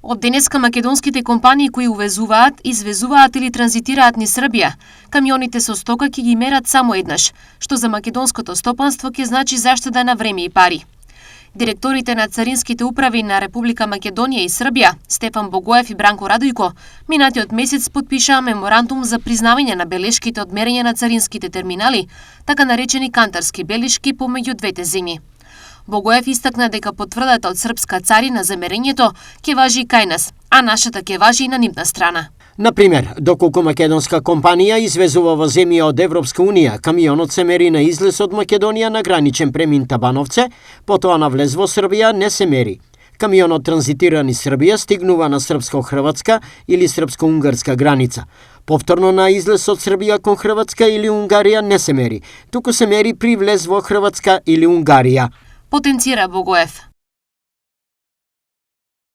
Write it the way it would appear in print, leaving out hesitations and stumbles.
Од денеска македонските компании кои увезуваат, извезуваат или транзитираат низ Србија, камионите со стока ќе ги мерат само еднаш, што за македонското стопанство ќе значи заштеда на време и пари. Директорите на царинските управи на Република Македонија и Србија, Стефан Богоев и Бранко Радојко, минатиот месец подпишаа меморандум за признавање на белешките од мерење на царинските терминали, така наречени кантарски белешки помеѓу двете земји. Богоев истакна дека потврдата од српска царина за мерењето ќе важи и кај нас, а нашата ќе важи и на нивна страна. Например, доколку македонска компанија извезува во земја од Европска Унија, камионот се мери на излез од Македонија на граничен премин Табановце, потоа на влез во Србија не се мери. Камионот транзитира низ Србија, стигнува на српско-хрватска или српско-унгарска граница. Повторно на излез од Србија кон Хрватска или Унгарија не се мери, туку се мери при влез во Хрватска или Унгарија. Потенцира Богоев.